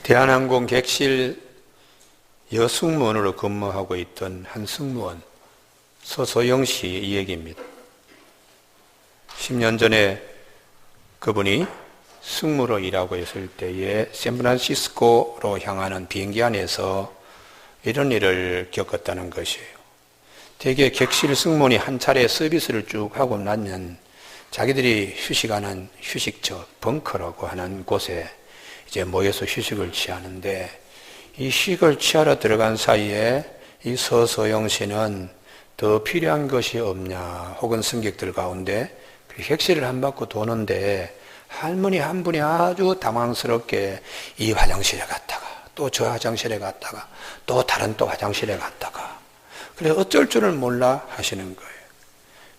대한항공 객실 여승무원으로 근무하고 있던 한 승무원 서소영 씨 이야기입니다. 10년 전에 그분이 승무로 일하고 있을 때에 샌프란시스코로 향하는 비행기 안에서 이런 일을 겪었다는 것이에요. 대개 객실 승무원이 한 차례 서비스를 쭉 하고 나면 자기들이 휴식하는 휴식처, 벙커라고 하는 곳에 이제 모여서 휴식을 취하는데, 이 휴식을 취하러 들어간 사이에 이 서소영 씨는 더 필요한 것이 없냐, 혹은 승객들 가운데 그 객실을 한 바퀴 도는데 할머니 한 분이 아주 당황스럽게 이 화장실에 갔다가 또 저 화장실에 갔다가 또 다른 또 화장실에 갔다가, 그래 어쩔 줄을 몰라 하시는 거예요.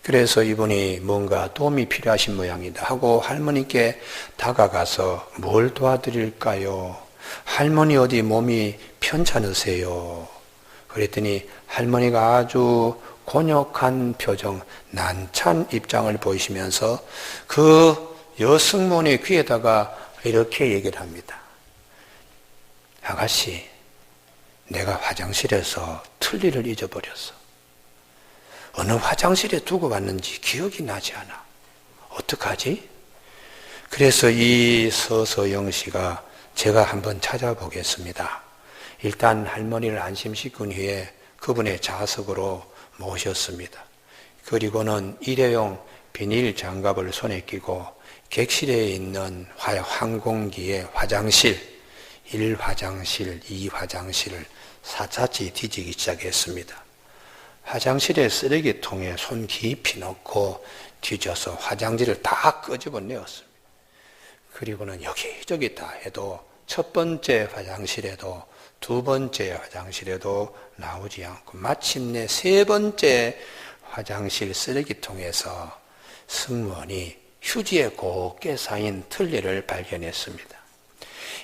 그래서 이분이 뭔가 도움이 필요하신 모양이다 하고 할머니께 다가가서 뭘 도와드릴까요? 할머니 어디 몸이 편찮으세요? 그랬더니 할머니가 아주 곤욕한 표정, 난찬 입장을 보이시면서 그 여승무원의 귀에다가 이렇게 얘기를 합니다. 아가씨, 내가 화장실에서 틀니를 잊어버렸어. 어느 화장실에 두고 갔는지 기억이 나지 않아. 어떡하지? 그래서 이 서소영 씨가 제가 한번 찾아보겠습니다. 일단 할머니를 안심시킨 후에 그분의 좌석으로 모셨습니다. 그리고는 일회용 비닐 장갑을 손에 끼고 객실에 있는 항공기의 화장실, 1화장실, 2화장실을 사차치 뒤지기 시작했습니다. 화장실에 쓰레기통에 손 깊이 넣고 뒤져서 화장지를 다 끄집어내었습니다. 그리고는 여기저기 다 해도 첫 번째 화장실에도 두 번째 화장실에도 나오지 않고 마침내 세 번째 화장실 쓰레기통에서 승무원이 휴지에 곱게 쌓인 틀니를 발견했습니다.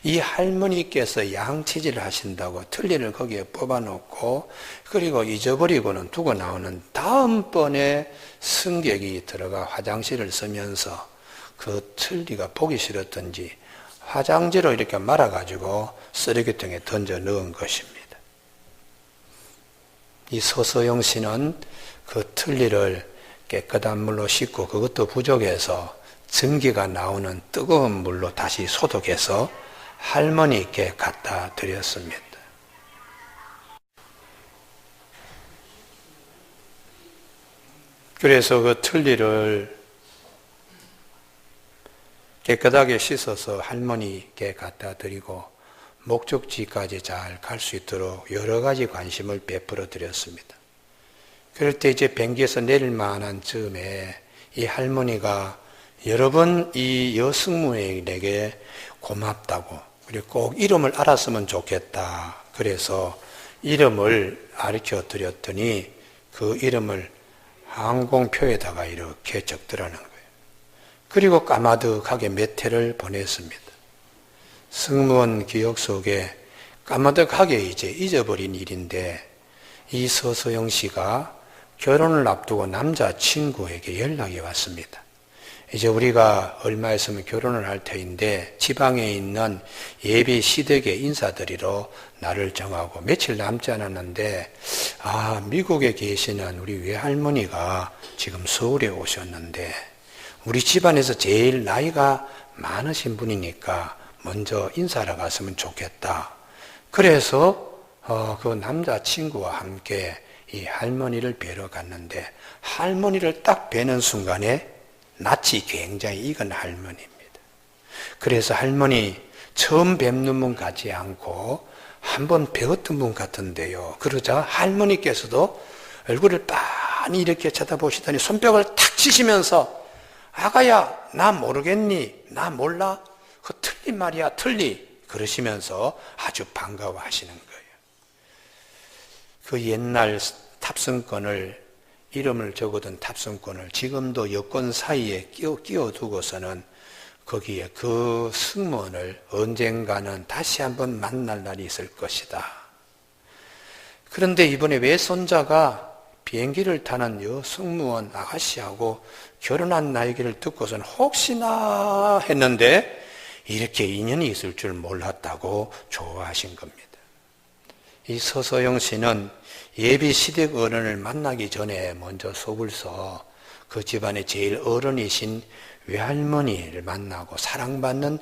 이 할머니께서 양치질을 하신다고 틀니를 거기에 뽑아놓고 그리고 잊어버리고는 두고 나오는 다음번에 승객이 들어가 화장실을 쓰면서 그 틀니가 보기 싫었던지 화장지로 이렇게 말아가지고 쓰레기통에 던져 넣은 것입니다. 이 서소영 씨는 그 틀니를 깨끗한 물로 씻고 그것도 부족해서 전기가 나오는 뜨거운 물로 다시 소독해서 할머니께 갖다 드렸습니다. 그래서 그 틀니를 깨끗하게 씻어서 할머니께 갖다 드리고 목적지까지 잘 갈 수 있도록 여러 가지 관심을 베풀어 드렸습니다. 그럴 때 이제 비행기에서 내릴 만한 즈음에 이 할머니가 여러 번 이 여승무원에게 고맙다고, 그리고 꼭 이름을 알았으면 좋겠다. 그래서 이름을 가르쳐 드렸더니 그 이름을 항공표에다가 이렇게 적더라는 거예요. 그리고 까마득하게 몇 해를 보냈습니다. 승무원 기억 속에 까마득하게 이제 잊어버린 일인데, 이 서소영 씨가 결혼을 앞두고 남자친구에게 연락이 왔습니다. 이제 우리가 얼마 있으면 결혼을 할 터인데 지방에 있는 예비 시댁의 인사드리러 날을 정하고 며칠 남지 않았는데, 미국에 계시는 우리 외할머니가 지금 서울에 오셨는데 우리 집안에서 제일 나이가 많으신 분이니까 먼저 인사하러 갔으면 좋겠다. 그래서 그 남자친구와 함께 이 할머니를 뵈러 갔는데, 할머니를 딱 뵈는 순간에 낯이 굉장히 익은 할머니입니다. 그래서 할머니 처음 뵙는 분 같지 않고 한번 배웠던 분 같은데요. 그러자 할머니께서도 얼굴을 빤히 이렇게 쳐다보시더니 손뼉을 탁 치시면서 아가야, 나 모르겠니? 나 몰라? 그 틀리 말이야, 틀리. 그러시면서 아주 반가워하시는 거예요. 그 옛날 탑승권을, 이름을 적어둔 탑승권을 지금도 여권 사이에 끼워두고서는 거기에 그 승무원을 언젠가는 다시 한번 만날 날이 있을 것이다. 그런데 이번에 외손자가 비행기를 타는 여승무원 아가씨하고 결혼한 나이기를 듣고서는 혹시나 했는데 이렇게 인연이 있을 줄 몰랐다고 좋아하신 겁니다. 이 서소영 씨는 예비 시댁 어른을 만나기 전에 먼저 속을 써 그 집안의 제일 어른이신 외할머니를 만나고 사랑받는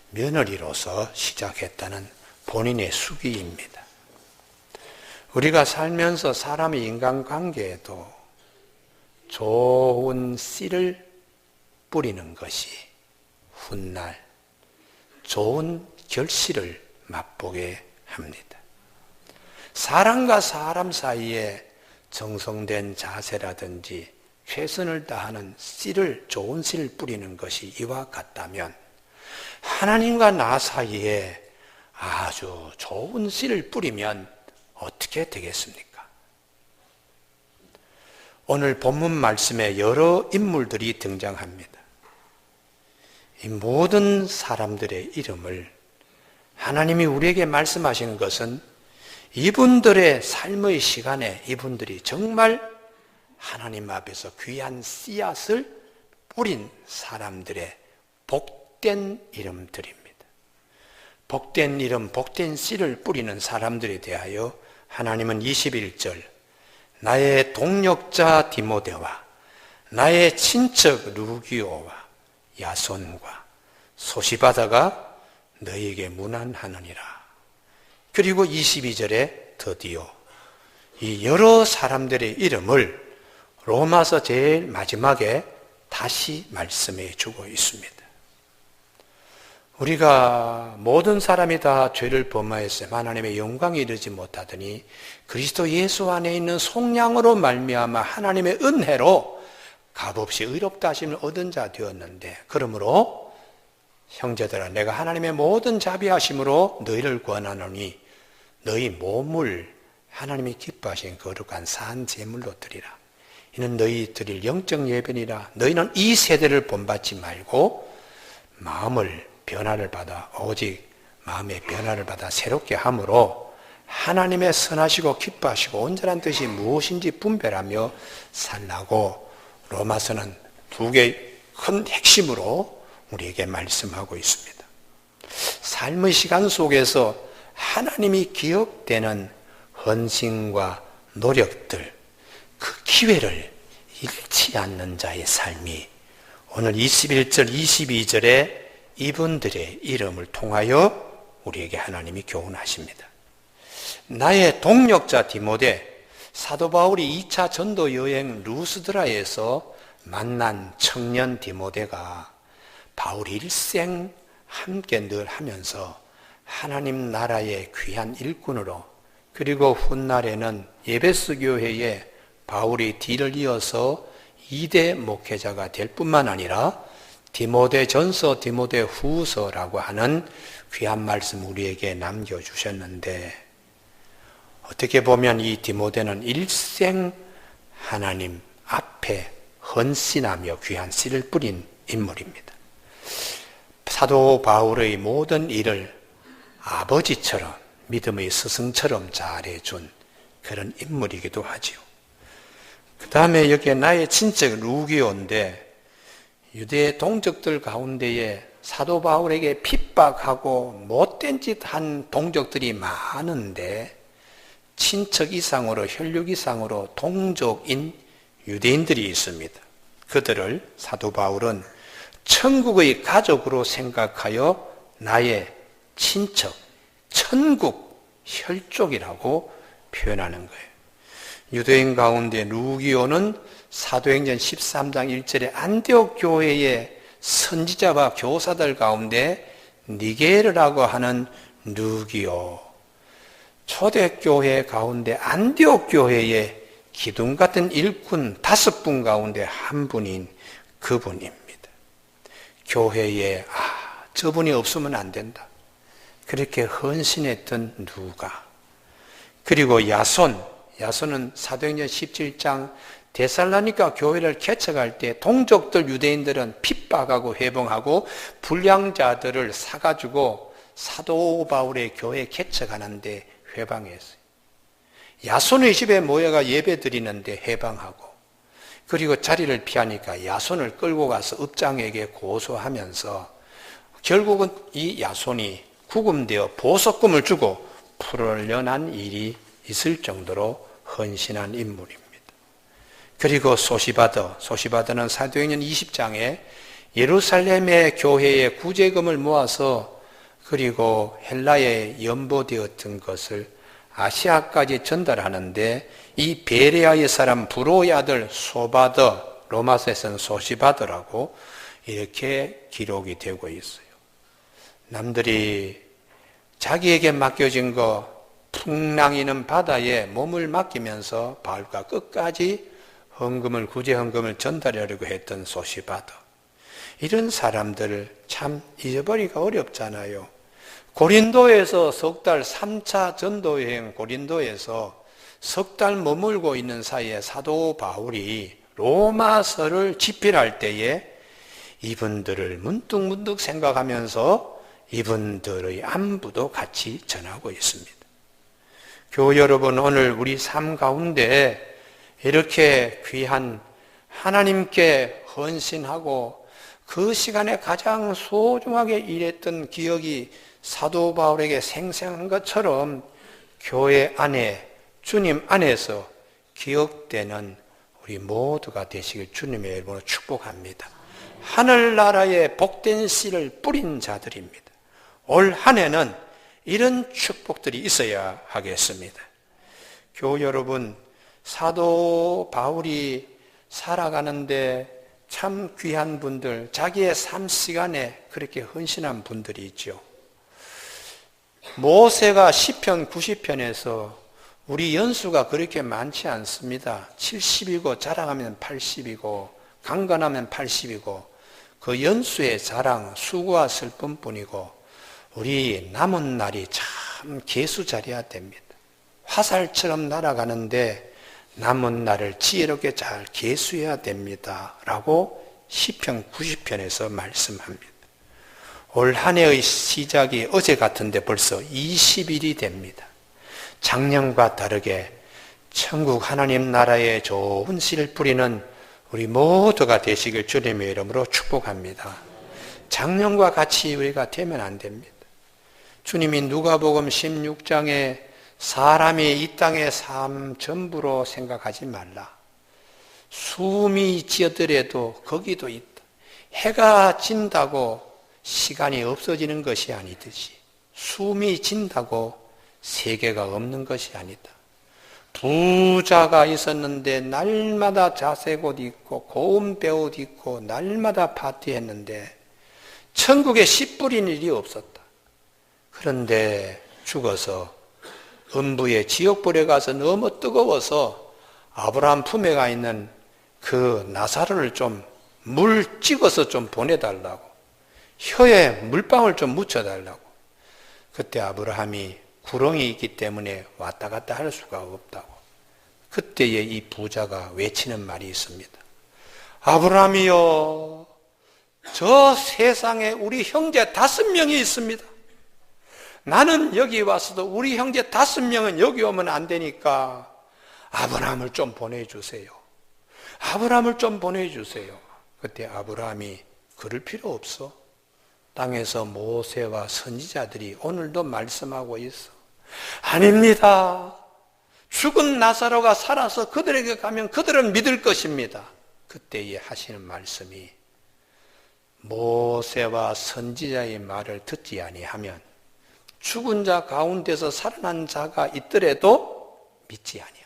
며느리로서 시작했다는 본인의 수기입니다. 우리가 살면서 사람의 인간관계에도 좋은 씨를 뿌리는 것이 훗날 좋은 결실을 맛보게 합니다. 사람과 사람 사이에 정성된 자세라든지 최선을 다하는 씨를, 좋은 씨를 뿌리는 것이 이와 같다면 하나님과 나 사이에 아주 좋은 씨를 뿌리면 어떻게 되겠습니까? 오늘 본문 말씀에 여러 인물들이 등장합니다. 이 모든 사람들의 이름을 하나님이 우리에게 말씀하시는 것은 이분들의 삶의 시간에 이분들이 정말 하나님 앞에서 귀한 씨앗을 뿌린 사람들의 복된 이름들입니다. 복된 이름, 복된 씨를 뿌리는 사람들에 대하여 하나님은 21절 나의 동력자 디모데와 나의 친척 루기오와 야손과 소시바다가 너에게 문안하느니라. 그리고 22절에 드디어 이 여러 사람들의 이름을 로마서 제일 마지막에 다시 말씀해 주고 있습니다. 우리가 모든 사람이 다 죄를 범하였으며 하나님의 영광에 이르지 못하더니 그리스도 예수 안에 있는 속량으로 말미암아 하나님의 은혜로 값없이 의롭다 하심을 얻은 자 되었는데, 그러므로 형제들아 내가 하나님의 모든 자비하심으로 너희를 권하노니 너희 몸을 하나님이 기뻐하신 거룩한 산 제물로 드리라. 이는 너희 드릴 영적 예배니라. 너희는 이 세대를 본받지 말고 마음을 변화를 받아, 오직 마음의 변화를 받아 새롭게 함으로 하나님의 선하시고 기뻐하시고 온전한 뜻이 무엇인지 분별하며 살라고 로마서는 두 개의 큰 핵심으로 우리에게 말씀하고 있습니다. 삶의 시간 속에서 하나님이 기억되는 헌신과 노력들, 그 기회를 잃지 않는 자의 삶이 오늘 21절, 22절에 이분들의 이름을 통하여 우리에게 하나님이 교훈하십니다. 나의 동력자 디모데, 사도 바울이 2차 전도 여행 루스드라에서 만난 청년 디모데가 바울이 일생 함께 늘 하면서 하나님 나라의 귀한 일꾼으로, 그리고 훗날에는 예베스 교회에 바울이 뒤를 이어서 2대 목회자가 될 뿐만 아니라 디모데 전서, 디모데 후서라고 하는 귀한 말씀 우리에게 남겨주셨는데, 어떻게 보면 이 디모데는 일생 하나님 앞에 헌신하며 귀한 씨를 뿌린 인물입니다. 사도 바울의 모든 일을 아버지처럼, 믿음의 스승처럼 잘해준 그런 인물이기도 하지요. 그 다음에 여기에 나의 친척 루기오인데, 유대 동족들 가운데에 사도 바울에게 핍박하고 못된 짓 한 동족들이 많은데, 친척 이상으로, 혈육 이상으로 동족인 유대인들이 있습니다. 그들을 사도 바울은 천국의 가족으로 생각하여 나의 친척, 천국 혈족이라고 표현하는 거예요. 유대인 가운데 루기오는 사도행전 13장 1절에 안디옥 교회의 선지자와 교사들 가운데 니게르라고 하는 루기오, 초대교회 가운데 안디옥 교회의 기둥 같은 일꾼 5분 가운데 한 분인 그분입니다. 교회에 저분이 없으면 안 된다, 그렇게 헌신했던 누가. 그리고 야손은 사도행전 17장 데살로니가 교회를 개척할 때 동족들 유대인들은 핍박하고 회봉하고 불량자들을 사가지고 사도 바울의 교회 개척하는데 회방했어요. 야손의 집에 모여가 예배 드리는데 해방하고, 그리고 자리를 피하니까 야손을 끌고 가서 읍장에게 고소하면서 결국은 이 야손이 구금되어 보석금을 주고 풀어려난 일이 있을 정도로 헌신한 인물입니다. 그리고 소시바더는 사도행전 20장에 예루살렘의 교회의 구제금을 모아서 그리고 헬라에 연보되었던 것을 아시아까지 전달하는데 이 베레아의 사람 브로의 아들 소바더, 로마서에서는 소시바더라고 이렇게 기록이 되고 있어요. 남들이 자기에게 맡겨진 거 풍랑이는 바다에 몸을 맡기면서 바울과 끝까지 구제 헌금을 전달하려고 했던 소시바더. 이런 사람들을 참 잊어버리기가 어렵잖아요. 고린도에서 석 달 3차 전도여행 고린도에서 석 달 머물고 있는 사이에 사도 바울이 로마서를 집필할 때에 이분들을 문득문득 생각하면서 이분들의 안부도 같이 전하고 있습니다. 교우 여러분, 오늘 우리 삶 가운데 이렇게 귀한 하나님께 헌신하고 그 시간에 가장 소중하게 일했던 기억이 사도 바울에게 생생한 것처럼 교회 안에 주님 안에서 기억되는 우리 모두가 되시길 주님의 이름으로 축복합니다. 하늘나라에 복된 씨를 뿌린 자들입니다. 올 한 해는 이런 축복들이 있어야 하겠습니다. 교우 여러분, 사도 바울이 살아가는데 참 귀한 분들, 자기의 삶 시간에 그렇게 헌신한 분들이 있죠. 모세가 시편 90편에서 우리 연수가 그렇게 많지 않습니다. 70이고 자랑하면 80이고 강건하면 80이고 그 연수의 자랑, 수고와 슬픔뿐이고 우리 남은 날이 참 계수자리야 됩니다. 화살처럼 날아가는데 남은 날을 지혜롭게 잘 계수해야 됩니다. 라고 시편 90편에서 말씀합니다. 올 한 해의 시작이 어제 같은데 벌써 20일이 됩니다. 작년과 다르게 천국 하나님 나라에 좋은 씨를 뿌리는 우리 모두가 되시길 주님의 이름으로 축복합니다. 작년과 같이 우리가 되면 안 됩니다. 주님이 누가복음 16장에 사람이 이 땅의 삶 전부로 생각하지 말라. 숨이 지어들어도 거기도 있다. 해가 진다고 시간이 없어지는 것이 아니듯이 숨이 진다고 세계가 없는 것이 아니다. 부자가 있었는데 날마다 자색 옷 입고 고운 배옷 입고 날마다 파티했는데 천국에 씨 뿌린 일이 없었다. 그런데 죽어서 음부의 지옥불에 가서 너무 뜨거워서 아브라함 품에 가 있는 그 나사로를 좀 물 찍어서 좀 보내달라고, 혀에 물방울 좀 묻혀달라고. 그때 아브라함이 구렁이 있기 때문에 왔다 갔다 할 수가 없다고. 그때에 이 부자가 외치는 말이 있습니다. 아브라함이요, 저 세상에 우리 형제 5명이 있습니다. 나는 여기 와서도 우리 형제 5명은 여기 오면 안 되니까 아브라함을 좀 보내주세요. 아브라함을 좀 보내주세요. 그때 아브라함이 그럴 필요 없어. 땅에서 모세와 선지자들이 오늘도 말씀하고 있어. 아닙니다. 죽은 나사로가 살아서 그들에게 가면 그들은 믿을 것입니다. 그때에 하시는 말씀이 모세와 선지자의 말을 듣지 아니하면 죽은 자 가운데서 살아난 자가 있더라도 믿지 아니한다.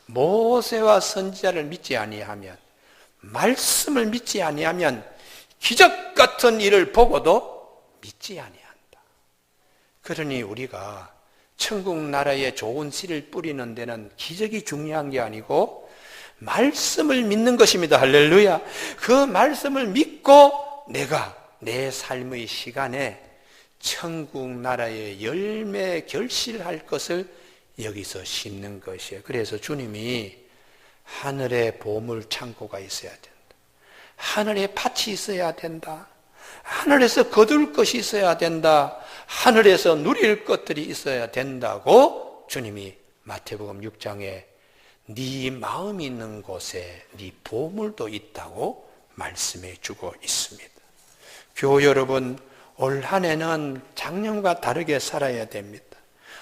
모세와 선지자를 믿지 아니하면, 말씀을 믿지 아니하면 기적 같은 일을 보고도 믿지 아니한다. 그러니 우리가 천국 나라에 좋은 씨를 뿌리는 데는 기적이 중요한 게 아니고 말씀을 믿는 것입니다. 할렐루야. 그 말씀을 믿고 내가 내 삶의 시간에 천국 나라의 열매 결실할 것을 여기서 심는 것이에요. 그래서 주님이 하늘에 보물 창고가 있어야 된다. 하늘에 밭이 있어야 된다. 하늘에서 거둘 것이 있어야 된다. 하늘에서 누릴 것들이 있어야 된다고 주님이 마태복음 6장에 네 마음이 있는 곳에 네 보물도 있다고 말씀해 주고 있습니다. 교우 여러분, 올 한 해는 작년과 다르게 살아야 됩니다.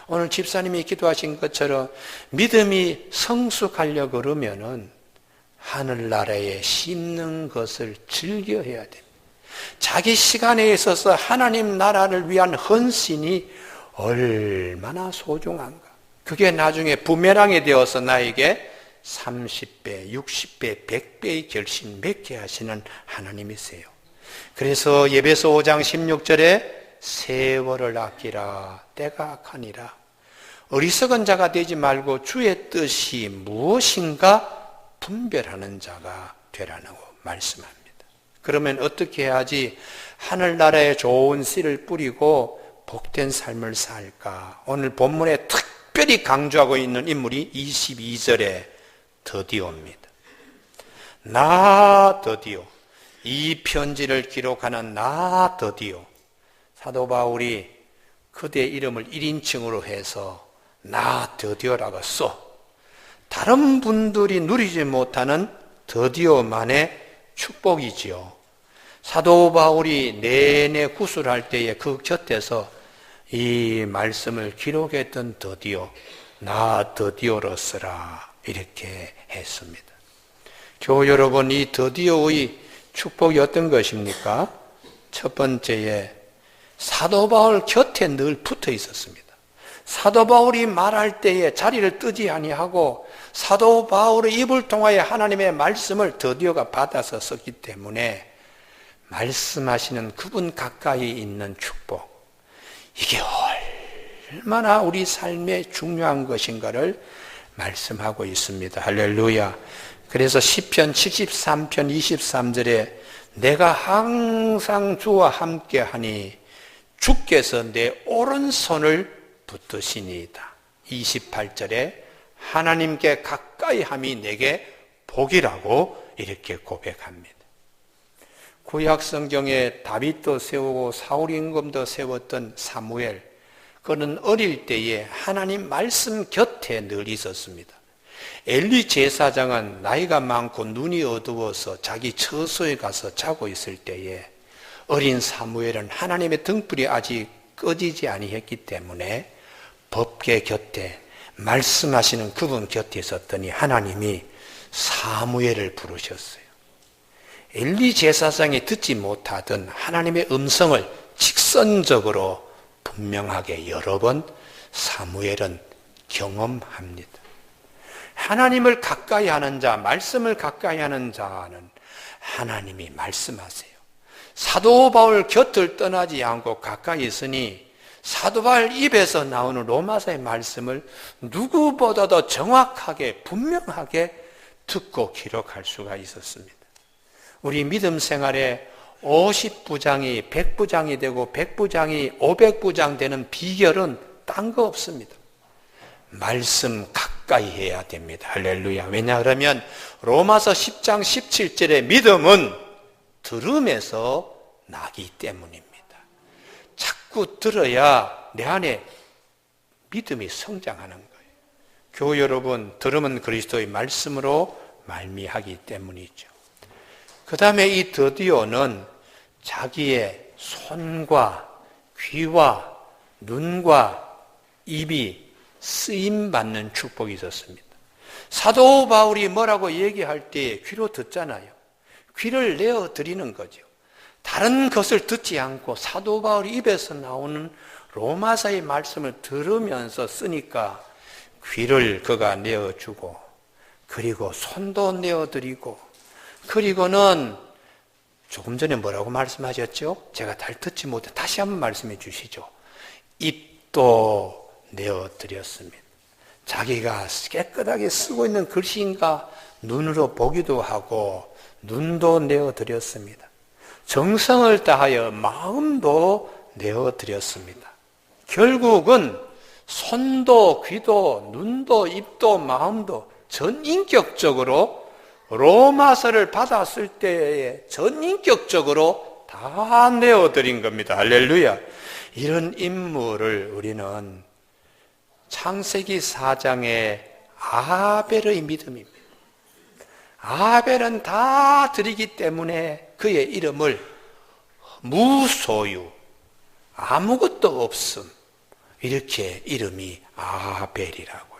오늘 집사님이 기도하신 것처럼 믿음이 성숙하려고 그러면은 하늘나라에 심는 것을 즐겨해야 됩니다. 자기 시간에 있어서 하나님 나라를 위한 헌신이 얼마나 소중한가. 그게 나중에 부메랑이 되어서 나에게 30배, 60배, 100배의 결심 맺게 하시는 하나님이세요. 그래서 예배서 5장 16절에 세월을 아끼라, 때가 악하니라. 어리석은 자가 되지 말고 주의 뜻이 무엇인가 분별하는 자가 되라고 말씀합니다. 그러면 어떻게 해야지 하늘나라에 좋은 씨를 뿌리고 복된 삶을 살까? 오늘 본문에 특별히 강조하고 있는 인물이 22절에 드디어입니다. 나 드디어, 이 편지를 기록하는 나 드디어. 사도 바울이 그대 이름을 1인칭으로 해서 나 드디어라고 써. 다른 분들이 누리지 못하는 드디어만의 축복이지요. 사도 바울이 내내 구술할 때에 그 곁에서 이 말씀을 기록했던 드디어, 나 드디어로 쓰라, 이렇게 했습니다. 교우 여러분, 이 드디어의 축복이 어떤 것입니까? 첫 번째에 사도 바울 곁에 늘 붙어 있었습니다. 사도 바울이 말할 때에 자리를 뜨지 아니하고 사도 바울의 입을 통하여 하나님의 말씀을 드디어가 받아서 썼기 때문에 말씀하시는 그분 가까이 있는 축복, 이게 얼마나 우리 삶에 중요한 것인가를 말씀하고 있습니다. 할렐루야. 그래서 시편 73편 23절에 내가 항상 주와 함께하니 주께서 내 오른손을 붙드시니이다. 28절에 하나님께 가까이 함이 내게 복이라고 이렇게 고백합니다. 구약 성경에 다윗도 세우고 사울 임금도 세웠던 사무엘, 그는 어릴 때에 하나님 말씀 곁에 늘 있었습니다. 엘리 제사장은 나이가 많고 눈이 어두워서 자기 처소에 가서 자고 있을 때에 어린 사무엘은 하나님의 등불이 아직 꺼지지 아니했기 때문에 법궤 곁에 말씀하시는 그분 곁에 있었더니 하나님이 사무엘을 부르셨어요. 엘리 제사장이 듣지 못하던 하나님의 음성을 직선적으로 분명하게 여러 번 사무엘은 경험합니다. 하나님을 가까이 하는 자, 말씀을 가까이 하는 자는 하나님이 말씀하세요. 사도 바울 곁을 떠나지 않고 가까이 있으니 사도 바울 입에서 나오는 로마서의 말씀을 누구보다도 정확하게 분명하게 듣고 기록할 수가 있었습니다. 우리 믿음 생활에 50부장이 100부장이 되고 100부장이 500부장 되는 비결은 딴 거 없습니다. 말씀 가까이 해야 됩니다. 할렐루야. 왜냐 그러면 로마서 10장 17절의 믿음은 들음에서 나기 때문입니다. 자꾸 들어야 내 안에 믿음이 성장하는 거예요. 교우 여러분, 들음은 그리스도의 말씀으로 말미하기 때문이죠. 그 다음에 이 드디어는 자기의 손과 귀와 눈과 입이 쓰임받는 축복이 있었습니다. 사도 바울이 뭐라고 얘기할 때 귀로 듣잖아요. 귀를 내어드리는 거죠. 다른 것을 듣지 않고 사도 바울이 입에서 나오는 로마서의 말씀을 들으면서 쓰니까 귀를 그가 내어주고, 그리고 손도 내어드리고, 그리고는 조금 전에 뭐라고 말씀하셨죠? 제가 잘 듣지 못해 다시 한번 말씀해 주시죠. 입도 내어드렸습니다. 자기가 깨끗하게 쓰고 있는 글씨인가 눈으로 보기도 하고 눈도 내어드렸습니다. 정성을 다하여 마음도 내어드렸습니다. 결국은 손도 귀도 눈도 입도 마음도 전인격적으로 로마서를 받았을 때에 전인격적으로 다 내어드린 겁니다. 할렐루야. 이런 인물을 우리는 창세기 4장의 아벨의 믿음입니다. 아벨은 다 드리기 때문에 그의 이름을 무소유, 아무것도 없음, 이렇게 이름이 아벨이라고요.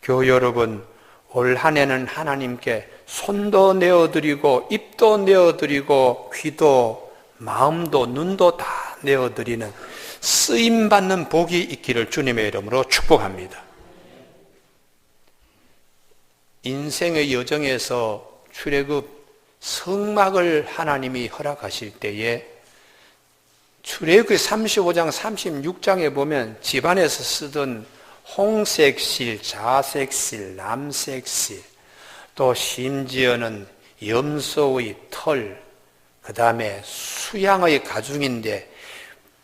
교회 여러분, 올 한 해는 하나님께 손도 내어드리고 입도 내어드리고 귀도 마음도 눈도 다 내어드리는 쓰임받는 복이 있기를 주님의 이름으로 축복합니다. 인생의 여정에서 출애굽 성막을 하나님이 허락하실 때에 출애굽기 35장 36장에 보면 집안에서 쓰던 홍색실, 자색실, 남색실, 또 심지어는 염소의 털, 그 다음에 수양의 가죽인데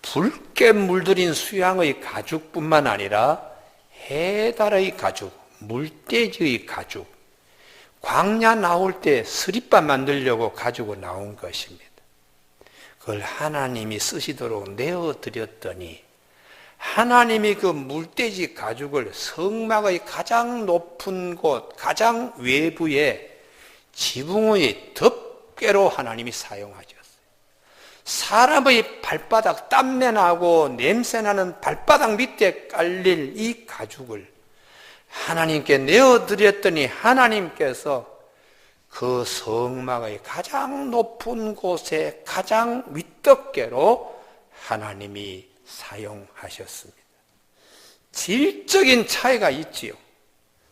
붉게 물들인 수양의 가죽뿐만 아니라 해달의 가죽, 물돼지의 가죽, 광야 나올 때 스리밥 만들려고 가지고 나온 것입니다. 그걸 하나님이 쓰시도록 내어드렸더니 하나님이 그 물돼지 가죽을 성막의 가장 높은 곳, 가장 외부에 지붕의 덮개로 하나님이 사용하셨어요. 사람의 발바닥 땀내 나고 냄새나는 발바닥 밑에 깔릴 이 가죽을 하나님께 내어드렸더니 하나님께서 그 성막의 가장 높은 곳에 가장 윗덮개로 하나님이 사용하셨습니다. 질적인 차이가 있지요.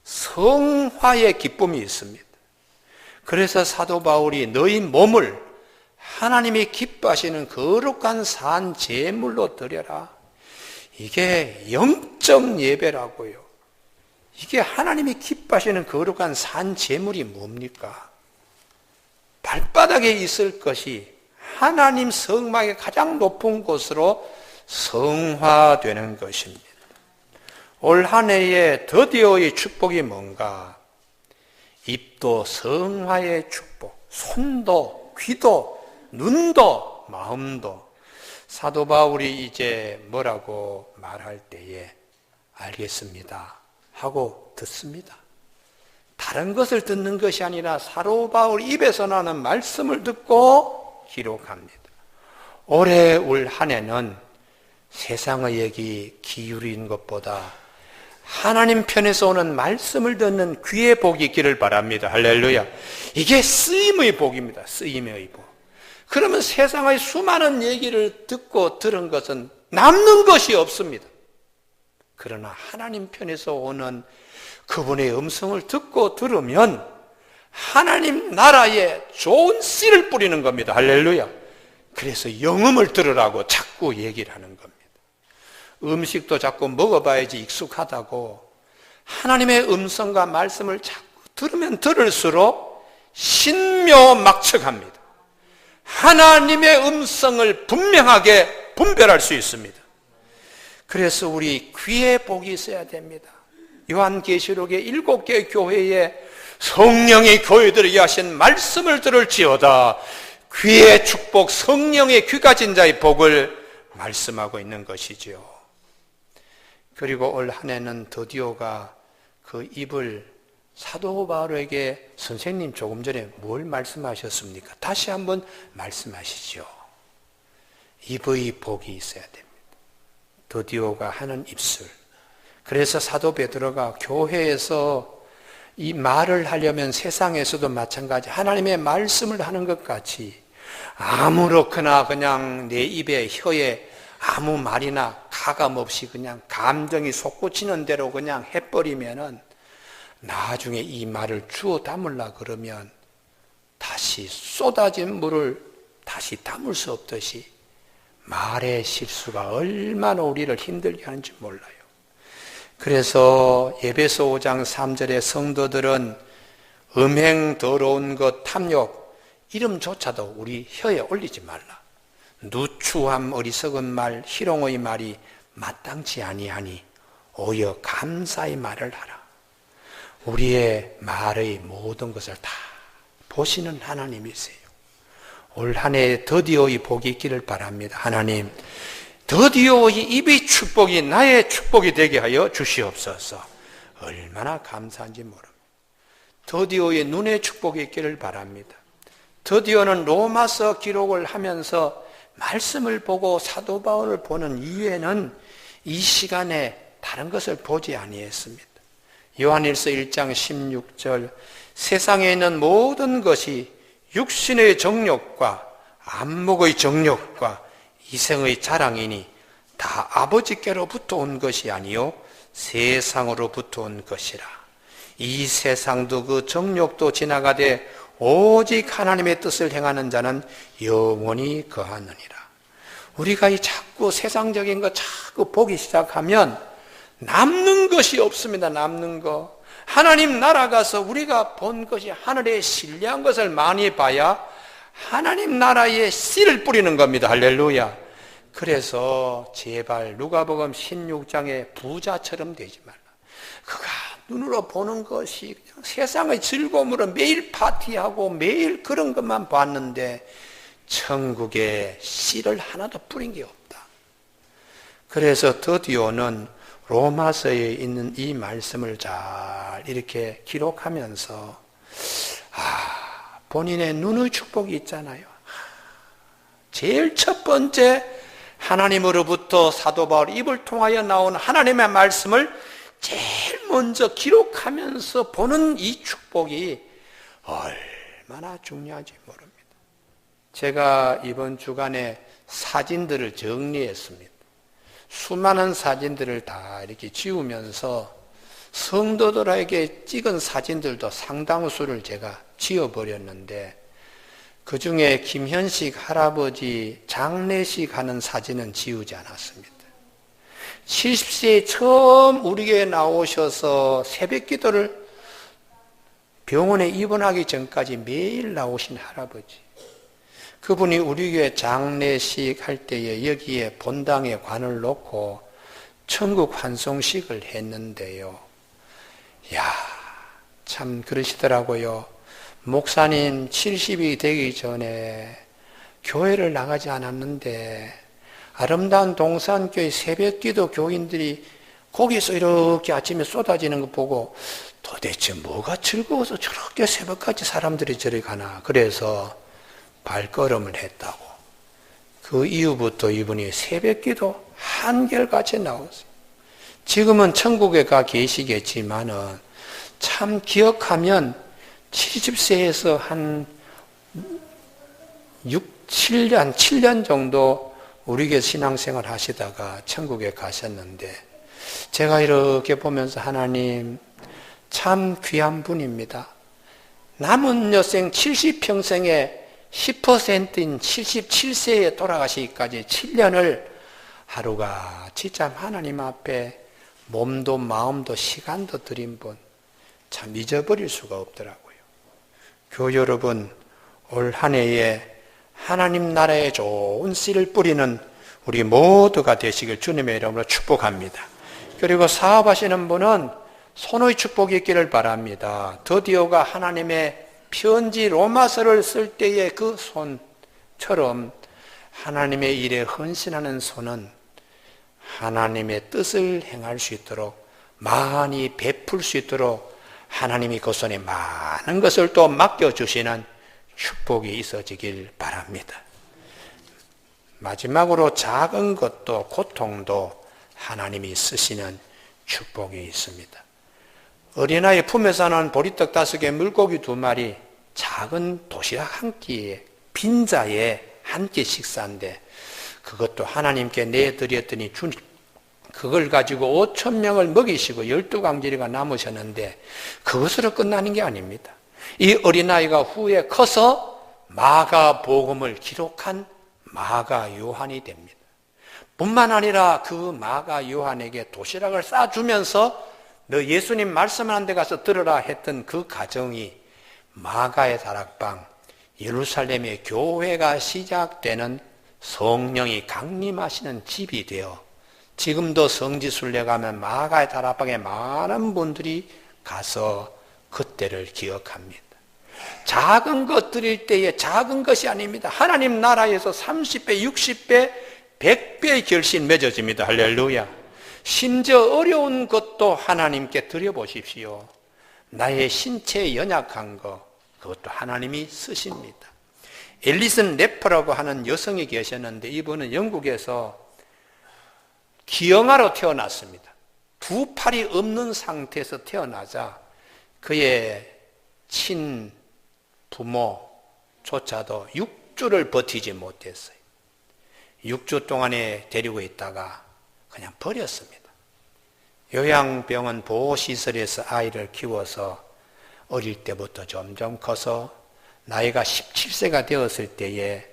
성화의 기쁨이 있습니다. 그래서 사도 바울이 너희 몸을 하나님이 기뻐하시는 거룩한 산 제물로 드려라. 이게 영적 예배라고요. 이게 하나님이 기뻐하시는 거룩한 산 제물이 뭡니까? 발바닥에 있을 것이 하나님 성막의 가장 높은 곳으로 성화되는 것입니다. 올 한 해에 드디어의 축복이 뭔가? 입도 성화의 축복, 손도, 귀도, 눈도, 마음도. 사도 바울이 이제 뭐라고 말할 때에 알겠습니다 하고 듣습니다. 다른 것을 듣는 것이 아니라 사도 바울 입에서 나는 말씀을 듣고 기록합니다. 올해 올 한 해는 세상의 얘기 기울인 것보다 하나님 편에서 오는 말씀을 듣는 귀의 복이 있기를 바랍니다. 할렐루야. 이게 쓰임의 복입니다. 쓰임의 복. 그러면 세상의 수많은 얘기를 듣고 들은 것은 남는 것이 없습니다. 그러나 하나님 편에서 오는 그분의 음성을 듣고 들으면 하나님 나라에 좋은 씨를 뿌리는 겁니다. 할렐루야. 그래서 영음을 들으라고 자꾸 얘기를 하는 겁니다. 음식도 자꾸 먹어봐야지 익숙하다고 하나님의 음성과 말씀을 자꾸 들으면 들을수록 신묘막측합니다. 하나님의 음성을 분명하게 분별할 수 있습니다. 그래서 우리 귀에 복이 있어야 됩니다. 요한계시록의 7개 교회에 성령의 교회들에게 하신 말씀을 들을지어다. 귀의 축복, 성령의 귀 가진 자의 복을 말씀하고 있는 것이지요. 그리고 올 한 해는 드디어가 그 입을 사도 바울에게 선생님 조금 전에 뭘 말씀하셨습니까? 다시 한번 말씀하시죠. 입의 복이 있어야 됩니다. 드디어가 하는 입술. 그래서 사도 베드로가 교회에서 이 말을 하려면 세상에서도 마찬가지 하나님의 말씀을 하는 것 같이 아무렇거나 그냥 내 입에 혀에 아무 말이나 가감 없이 그냥 감정이 솟구치는 대로 그냥 해버리면은 나중에 이 말을 주워 담으려 그러면 다시 쏟아진 물을 다시 담을 수 없듯이 말의 실수가 얼마나 우리를 힘들게 하는지 몰라요. 그래서 에베소 5장 3절의 성도들은 음행, 더러운 것, 탐욕 이름조차도 우리 혀에 올리지 말라. 누추함, 어리석은 말, 희롱의 말이 마땅치 아니하니 오히려 감사의 말을 하라. 우리의 말의 모든 것을 다 보시는 하나님이세요. 올 한 해 드디어의 복이 있기를 바랍니다. 하나님, 드디어 이 입의 축복이 나의 축복이 되게 하여 주시옵소서. 얼마나 감사한지 모릅니다. 드디어의 눈의 축복이 있기를 바랍니다. 드디어는 로마서 기록을 하면서 말씀을 보고 사도 바울을 보는 이유에는 이 시간에 다른 것을 보지 아니했습니다. 요한일서 1장 16절 세상에 있는 모든 것이 육신의 정욕과 안목의 정욕과 이생의 자랑이니 다 아버지께로부터 온 것이 아니요 세상으로부터 온 것이라. 이 세상도 그 정욕도 지나가되 오직 하나님의 뜻을 행하는 자는 영원히 거하느니라. 우리가 이 자꾸 세상적인 거 자꾸 보기 시작하면 남는 것이 없습니다. 남는 거. 하나님 나라 가서 우리가 본 것이 하늘에 신뢰한 것을 많이 봐야 하나님 나라에 씨를 뿌리는 겁니다. 할렐루야. 그래서 제발 누가복음 16장의 부자처럼 되지 말라. 그가 눈으로 보는 것이 그냥 세상의 즐거움으로 매일 파티하고 매일 그런 것만 봤는데 천국에 씨를 하나도 뿌린 게 없다. 그래서 드디어는 로마서에 있는 이 말씀을 잘 이렇게 기록하면서 본인의 눈의 축복이 있잖아요. 제일 첫 번째 하나님으로부터 사도 바울 입을 통하여 나온 하나님의 말씀을 제일 먼저 기록하면서 보는 이 축복이 얼마나 중요한지 모릅니다. 제가 이번 주간에 사진들을 정리했습니다. 수많은 사진들을 다 이렇게 지우면서 성도들에게 찍은 사진들도 상당수를 제가 지워버렸는데 그 중에 김현식 할아버지 장례식 하는 사진은 지우지 않았습니다. 70세에 처음 우리 교회에 나오셔서 새벽 기도를 병원에 입원하기 전까지 매일 나오신 할아버지. 그분이 우리 교회 장례식 할 때에 여기에 본당에 관을 놓고 천국 환송식을 했는데요. 참 그러시더라고요. 목사님 70이 되기 전에 교회를 나가지 않았는데 아름다운 동산교회 새벽기도 교인들이 거기서 이렇게 아침에 쏟아지는 거 보고 도대체 뭐가 즐거워서 저렇게 새벽까지 사람들이 저리 가나. 그래서 발걸음을 했다고. 그 이후부터 이분이 새벽기도 한결같이 나왔어요. 지금은 천국에 가 계시겠지만은 참 기억하면 70세에서 한 7년 정도 우리 교회 신앙생활 하시다가 천국에 가셨는데 제가 이렇게 보면서 하나님 참 귀한 분입니다. 남은 여생 70평생에 10%인 77세에 돌아가시기까지 7년을 하루가 진짜 하나님 앞에 몸도 마음도 시간도 드린 분 참 잊어버릴 수가 없더라고요. 교회 여러분, 올 한 해에 하나님 나라에 좋은 씨를 뿌리는 우리 모두가 되시길 주님의 이름으로 축복합니다. 그리고 사업하시는 분은 손의 축복이 있기를 바랍니다. 드디어가 하나님의 편지 로마서를 쓸 때의 그 손처럼 하나님의 일에 헌신하는 손은 하나님의 뜻을 행할 수 있도록 많이 베풀 수 있도록 하나님이 그 손에 많은 것을 또 맡겨주시는 축복이 있어지길 바랍니다. 마지막으로 작은 것도 고통도 하나님이 쓰시는 축복이 있습니다. 어린아이 품에서 난 보리떡 5개, 물고기 2마리, 작은 도시락 한 끼에 빈자에 한 끼 식사인데 그것도 하나님께 내드렸더니 주님 그걸 가지고 5,000명을 먹이시고 12강지리가 남으셨는데 그것으로 끝나는 게 아닙니다. 이 어린아이가 후에 커서 마가복음을 기록한 마가 요한이 됩니다. 뿐만 아니라 그 마가 요한에게 도시락을 싸주면서 너 예수님 말씀하는 데 가서 들으라 했던 그 가정이 마가의 다락방, 예루살렘의 교회가 시작되는 성령이 강림하시는 집이 되어 지금도 성지순례 가면 마가의 다락방에 많은 분들이 가서 그때를 기억합니다. 작은 것 드릴 때에 작은 것이 아닙니다. 하나님 나라에서 30배, 60배, 100배의 결신 맺어집니다. 할렐루야. 심지어 어려운 것도 하나님께 드려보십시오. 나의 신체에 연약한 것, 그것도 하나님이 쓰십니다. 앨리슨 래퍼라고 하는 여성이 계셨는데 이분은 영국에서 기형아로 태어났습니다. 두 팔이 없는 상태에서 태어나자 그의 친부모조차도 6주를 버티지 못했어요. 6주 동안에 데리고 있다가 그냥 버렸습니다. 요양병원 보호시설에서 아이를 키워서 어릴 때부터 점점 커서 나이가 17세가 되었을 때에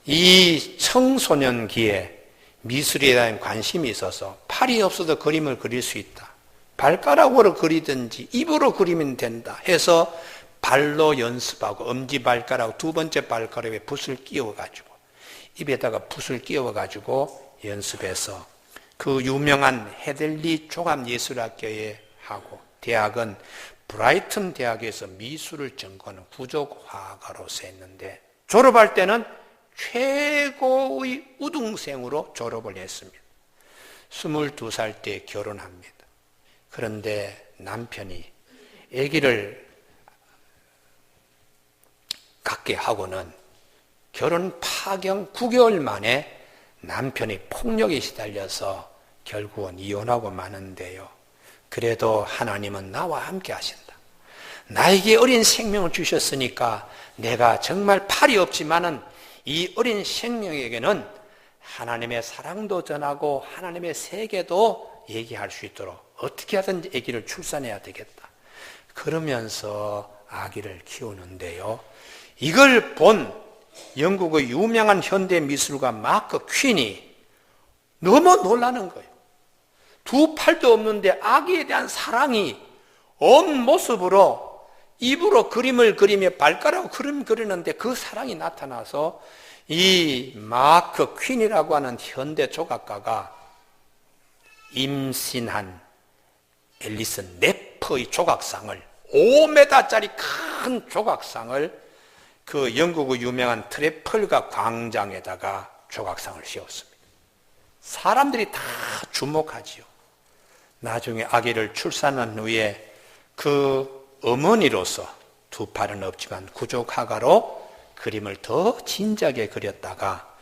이 청소년기에 미술에 대한 관심이 있어서 팔이 없어도 그림을 그릴 수 있다. 발가락으로 그리든지 입으로 그리면 된다 해서 발로 연습하고 엄지발가락 두 번째 발가락에 붓을 끼워가지고 입에다가 붓을 끼워가지고 연습해서 그 유명한 헤들리 종합예술학교에 하고 대학은 브라이튼 대학에서 미술을 전공하는 부족화가로서 했는데 졸업할 때는 최고의 우등생으로 졸업을 했습니다. 22살 때 결혼합니다. 그런데 남편이 아기를 갖게 하고는 결혼 파경 9개월 만에 남편이 폭력에 시달려서 결국은 이혼하고 마는데요. 그래도 하나님은 나와 함께 하신다. 나에게 어린 생명을 주셨으니까 내가 정말 팔이 없지만은 이 어린 생명에게는 하나님의 사랑도 전하고 하나님의 세계도 얘기할 수 있도록 어떻게 하든지 아기를 출산해야 되겠다. 그러면서 아기를 키우는데요. 이걸 본 영국의 유명한 현대 미술가 마크 퀸이 너무 놀라는 거예요. 두 팔도 없는데 아기에 대한 사랑이 온 모습으로 입으로 그림을 그리며 발가락으로 그림 그리는데 그 사랑이 나타나서 이 마크 퀸이라고 하는 현대 조각가가 임신한 앨리슨 래퍼의 조각상을 5m짜리 큰 조각상을 그 영국의 유명한 트래펄가 광장에다가 조각상을 씌웠습니다. 사람들이 다 주목하지요. 나중에 아기를 출산한 후에 그 어머니로서 두 팔은 없지만 부족화가로 그림을 더 진지하게 그렸다가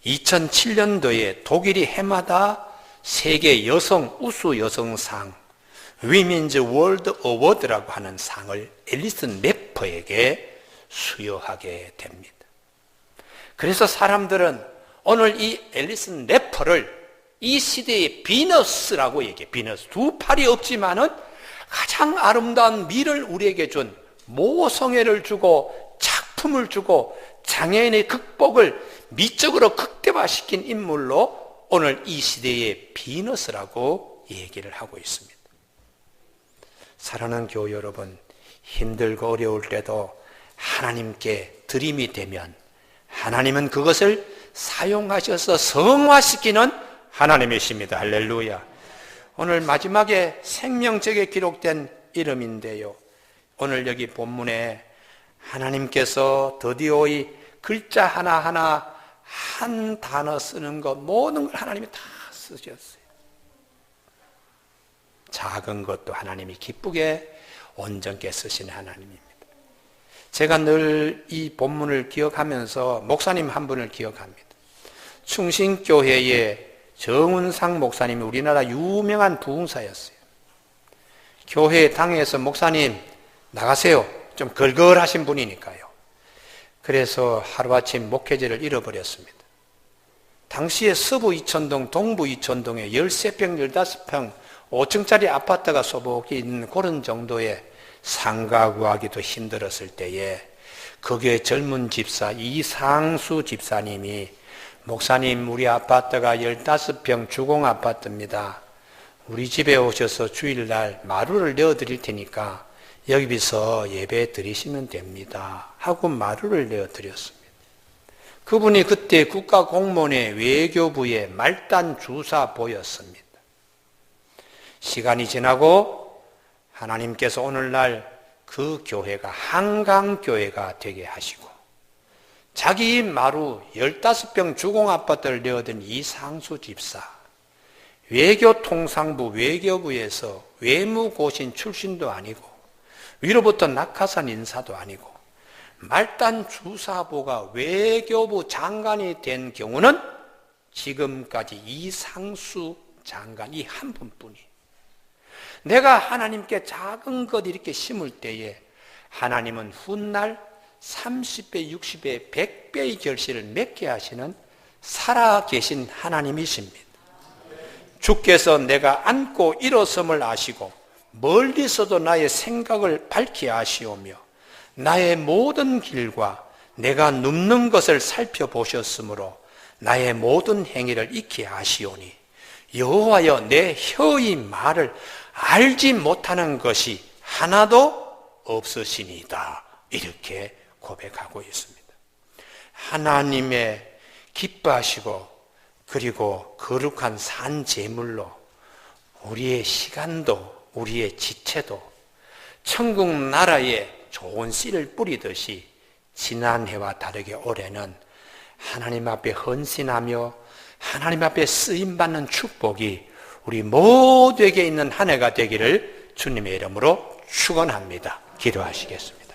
2007년도에 독일이 해마다 세계 여성 우수 여성상 위민즈 월드 어워드라고 하는 상을 앨리슨 래퍼에게 수여하게 됩니다. 그래서 사람들은 오늘 이 앨리슨 래퍼를 이 시대의 비너스라고 얘기해요. 비너스. 두 팔이 없지만은 가장 아름다운 미를 우리에게 준 모성애를 주고 작품을 주고 장애인의 극복을 미적으로 극대화시킨 인물로 오늘 이 시대의 비너스라고 얘기를 하고 있습니다. 사랑하는 교회 여러분, 힘들고 어려울 때도 하나님께 드림이 되면 하나님은 그것을 사용하셔서 성화시키는 하나님이십니다. 할렐루야. 오늘 마지막에 생명책에 기록된 이름인데요. 오늘 여기 본문에 하나님께서 드디어 이 글자 하나하나 한 단어 쓰는 것 모든 걸 하나님이 다 쓰셨어요. 작은 것도 하나님이 기쁘게 온전케 쓰시는 하나님입니다. 제가 늘 이 본문을 기억하면서 목사님 한 분을 기억합니다. 충신교회의 정운상 목사님이 우리나라 유명한 부흥사였어요. 교회 당에서 목사님 나가세요. 좀 걸걸하신 분이니까요. 그래서 하루아침 목회제를 잃어버렸습니다. 당시에 서부 이천동, 동부 이천동에 13평, 15평, 5층짜리 아파트가 소복이 있는 그런 정도의 상가 구하기도 힘들었을 때에 거기에 젊은 집사 이상수 집사님이 목사님, 우리 아파트가 15평 주공 아파트입니다. 우리 집에 오셔서 주일날 마루를 내어드릴 테니까 여기서 예배 드리시면 됩니다 하고 마루를 내어드렸습니다. 그분이 그때 국가공무원의 외교부의 말단 주사보였습니다. 시간이 지나고 하나님께서 오늘날 그 교회가 한강교회가 되게 하시고 자기 마루 15평 주공아파트를 내어든 이상수 집사, 외교통상부 외교부에서 외무고신 출신도 아니고 위로부터 낙하산 인사도 아니고 말단 주사보가 외교부 장관이 된 경우는 지금까지 이상수 장관 이 한 분뿐이에요. 내가 하나님께 작은 것 이렇게 심을 때에 하나님은 훗날 30배, 60배, 100배의 결실을 맺게 하시는 살아계신 하나님이십니다. 주께서 내가 앉고 일어섬을 아시고 멀리서도 나의 생각을 밝히 아시오며 나의 모든 길과 내가 눕는 것을 살펴보셨으므로 나의 모든 행위를 익히 아시오니 여호와여 내 혀의 말을 알지 못하는 것이 하나도 없으시니이다. 이렇게 고백하고 있습니다. 하나님의 기뻐하시고 그리고 거룩한 산 제물로 우리의 시간도 우리의 지체도 천국 나라에 좋은 씨를 뿌리듯이 지난해와 다르게 올해는 하나님 앞에 헌신하며 하나님 앞에 쓰임받는 축복이 우리 모두에게 있는 한 해가 되기를 주님의 이름으로 축원합니다. 기도하시겠습니다.